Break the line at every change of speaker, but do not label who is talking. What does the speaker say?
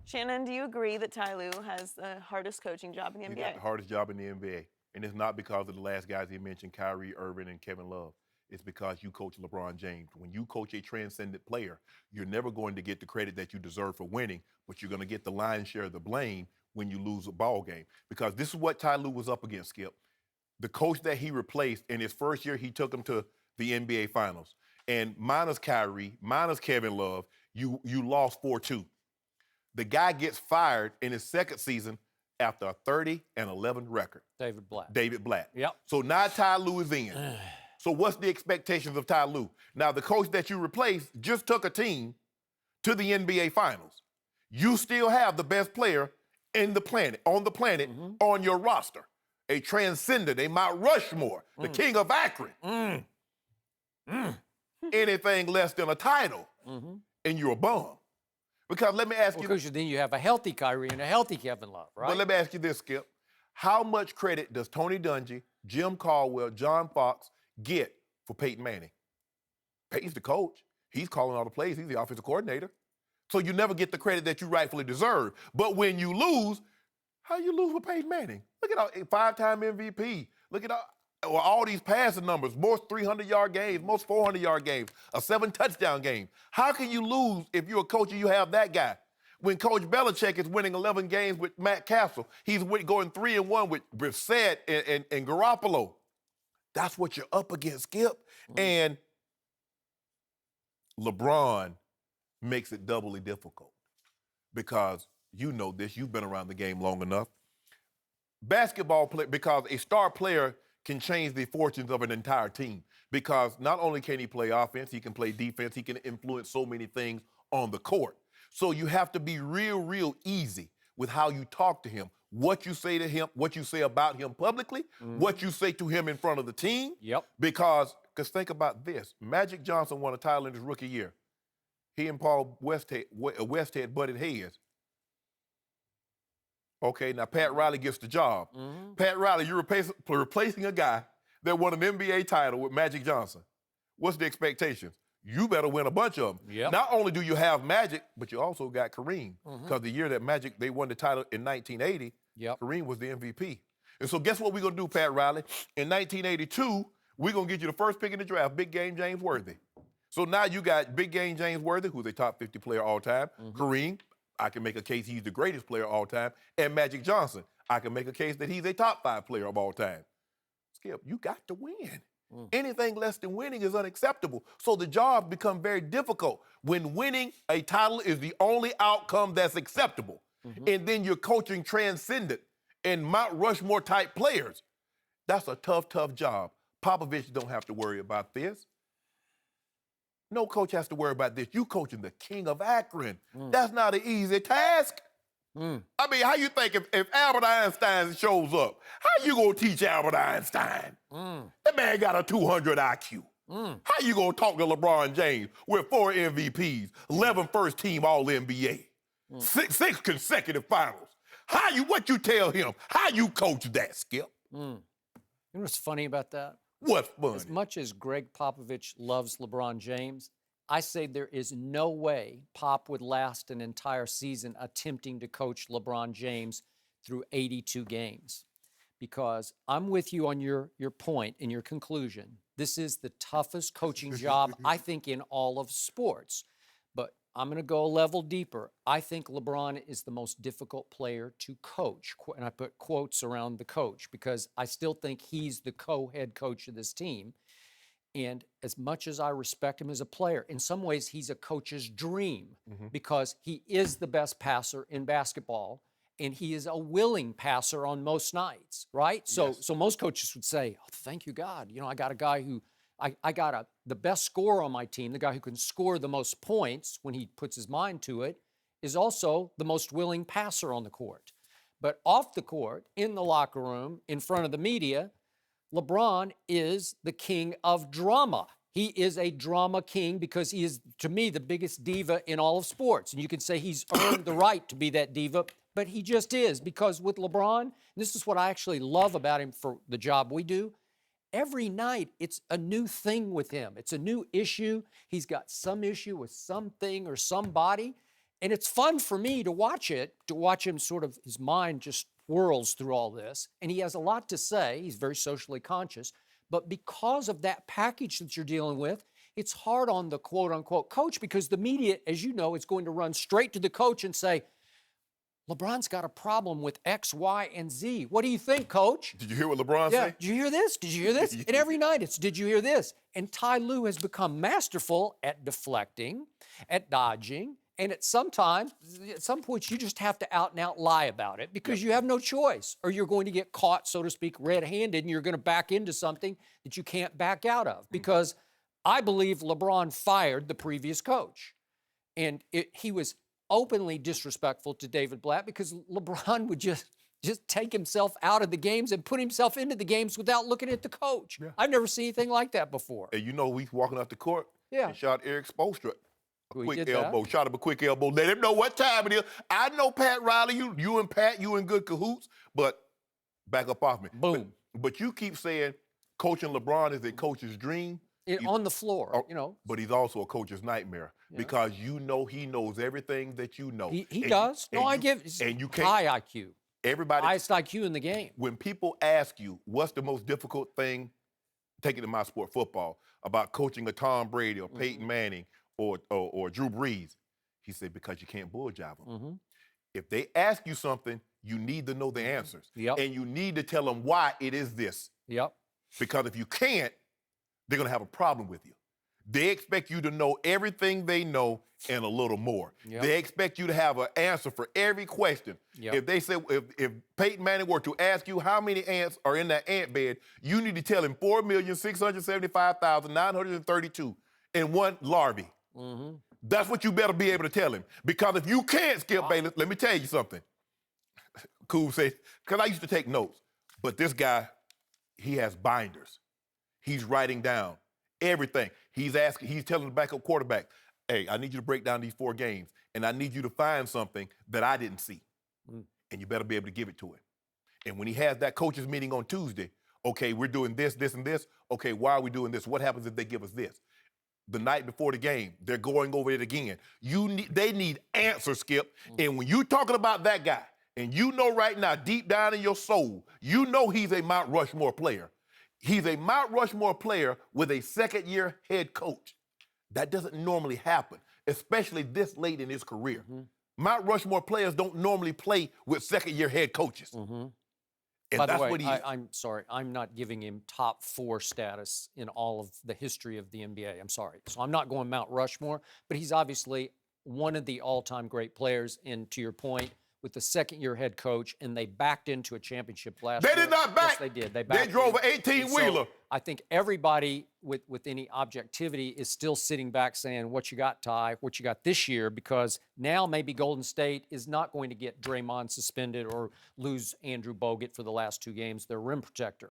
Shannon, do you agree that Ty Lue has the hardest coaching job in the
He's
NBA?
got the hardest job in the NBA. And it's not because of the last guys he mentioned, Kyrie Irving and Kevin Love. It's because you coach LeBron James. When you coach a transcendent player, you're never going to get the credit that you deserve for winning, but you're going to get the lion's share of the blame when you lose a ball game. Because this is what Ty Lue was up against, Skip. The coach that he replaced in his first year, he took him to the NBA Finals. And minus Kyrie, minus Kevin Love, you lost 4-2. The guy gets fired in his second season after a 30-11 record.
David Blatt.
David Blatt.
Yep.
So now Ty Lue is in. So what's the expectations of Ty Lue? Now, the coach that you replaced just took a team to the NBA Finals. You still have the best player on the planet, on your roster. A transcendent, a Mount Rushmore, the king of Akron. Anything less than a title, and you're a bum. Because let me ask you...
Because then you have a healthy Kyrie and a healthy Kevin Love, right?
But let me ask you this, Skip. How much credit does Tony Dungy, Jim Caldwell, John Fox get for Peyton Manning? Peyton's the coach. He's calling all the plays. He's the offensive coordinator. So you never get the credit that you rightfully deserve. But when you lose, how you lose with Peyton Manning? Look at all 5-time MVP. Look at all these passing numbers, most 300-yard games, most 400-yard games, a 7-touchdown game. How can you lose if you're a coach and you have that guy? When Coach Belichick is winning 11 games with Matt Castle, he's going 3-1 with Brissett and Garoppolo. That's what you're up against, Skip. And LeBron makes it doubly difficult because you know this, you've been around the game long enough. Basketball play, because a star player can change the fortunes of an entire team because not only can he play offense, he can play defense, he can influence so many things on the court. So you have to be real easy with how you talk to him, what you say to him, what you say about him publicly, what you say to him in front of the team.
Yep.
Because think about this. Magic Johnson won a title in his rookie year. He and Paul Westhead butted heads. Okay, now Pat Riley gets the job. Pat Riley, you're replacing a guy that won an NBA title with Magic Johnson. What's the expectations? You better win a bunch of them.
Yep.
Not only do you have Magic, but you also got Kareem. Because the year that Magic, they won the title in 1980, Kareem was the MVP. And so guess what we're going to do, Pat Riley? In 1982, we're going to get you the first pick in the draft, Big Game James Worthy. So now you got Big Game James Worthy, who's a top 50 player all time. Kareem, I can make a case he's the greatest player of all time. And Magic Johnson, I can make a case that he's a top 5 player of all time. Skip, you got to win. Anything less than winning is unacceptable. So the job becomes very difficult when winning a title is the only outcome that's acceptable. And then you're coaching transcendent and Mount Rushmore type players. That's a tough job. Popovich don't have to worry about this. No coach has to worry about this. You coaching the king of Akron. That's not an easy task. I mean, how you think if Albert Einstein shows up, how you gonna teach Albert Einstein? That man got a 200 IQ. How you gonna talk to LeBron James with 4 MVPs, 11 first-team All-NBA, 6 consecutive finals? What you tell him? How you coach that, Skip?
You know what's funny about that?
What's funny?
As much as Greg Popovich loves LeBron James, I say there is no way Pop would last an entire season attempting to coach LeBron James through 82 games. Because I'm with you on your point and your conclusion. This is the toughest coaching job, I think, in all of sports. But I'm going to go a level deeper. I think LeBron is the most difficult player to coach. And I put quotes around the coach because I still think he's the co-head coach of this team. And as much as I respect him as a player, in some ways he's a coach's dream because he is the best passer in basketball and he is a willing passer on most nights, right? So most coaches would say, oh, thank you, God. You know, I got a guy who, I got the best scorer on my team, the guy who can score the most points when he puts his mind to it, is also the most willing passer on the court. But off the court, in the locker room, in front of the media, LeBron is the king of drama. He is a drama king because he is, to me, the biggest diva in all of sports. And you can say he's earned the right to be that diva, but he just is. Because with LeBron, and this is what I actually love about him for the job we do, every night it's a new thing with him. It's a new issue. He's got some issue with something or somebody. And it's fun for me to watch him sort of, his mind just whirls through all this. And he has a lot to say. He's very socially conscious. But because of that package that you're dealing with, it's hard on the quote unquote coach, because the media, as you know, is going to run straight to the coach and say, LeBron's got a problem with X, Y, and Z. What do you think, coach?
Did you hear what LeBron
Yeah,
said?
did you hear this? Did you hear this? And every night it's, did you hear this? And Ty Lue has become masterful at deflecting, at dodging, and at some points, you just have to out and out lie about it, because you have no choice, or you're going to get caught, so to speak, red-handed, and you're going to back into something that you can't back out of. Because I believe LeBron fired the previous coach, and he was openly disrespectful to David Blatt, because LeBron would just take himself out of the games and put himself into the games without looking at the coach.
Yeah.
I've never seen anything like that before.
And you know, we walking off the court and shot Eric Spoelstra. Quick elbow, shot him a quick elbow, let him know what time it is. I know, Pat Riley, you and Pat, you in good cahoots, but back up off me.
Boom.
But you keep saying coaching LeBron is a coach's dream.
On the floor, you know.
But he's also a coach's nightmare, because you know he knows everything that you know.
He does. No, I give.
And you can't.
High IQ.
Everybody.
Highest IQ in the game.
When people ask you what's the most difficult thing, take it to my sport, football, about coaching a Tom Brady or Peyton Manning or Drew Brees, he said, because you can't bull jive them. If they ask you something, you need to know the answers. And you need to tell them why it is this. Because if you can't, they're going to have a problem with you. They expect you to know everything they know and a little more. They expect you to have an answer for every question. If they say, if Peyton Manning were to ask you how many ants are in that ant bed, you need to tell him 4,675,932 and one larvae. That's what you better be able to tell him. Because if you can't, Skip Bayless, let me tell you something. Cool says, because I used to take notes, but this guy, he has binders. He's writing down everything. He's telling the backup quarterback, hey, I need you to break down these 4 games, and I need you to find something that I didn't see. And you better be able to give it to him. And when he has that coaches meeting on Tuesday, okay, we're doing this, this, and this. Okay, why are we doing this? What happens if they give us this? The night before the game, they're going over it again. They need answers, Skip. And when you're talking about that guy, and you know right now, deep down in your soul, you know he's a Mount Rushmore player. He's a Mount Rushmore player with a second-year head coach. That doesn't normally happen, especially this late in his career. Mount Rushmore players don't normally play with second-year head coaches. And
By the
that's
way,
what
I'm sorry, I'm not giving him top 4 status in all of the history of the NBA. I'm sorry. So I'm not going Mount Rushmore, but he's obviously one of the all-time great players. And to your point, with the second-year head coach, and they backed into a championship last year.
They did not back.
Yes, they did. They
drove an 18-wheeler.
So I think everybody with any objectivity is still sitting back saying, what you got, Ty, what you got this year, because now maybe Golden State is not going to get Draymond suspended or lose Andrew Bogut for the last 2 games, their rim protector.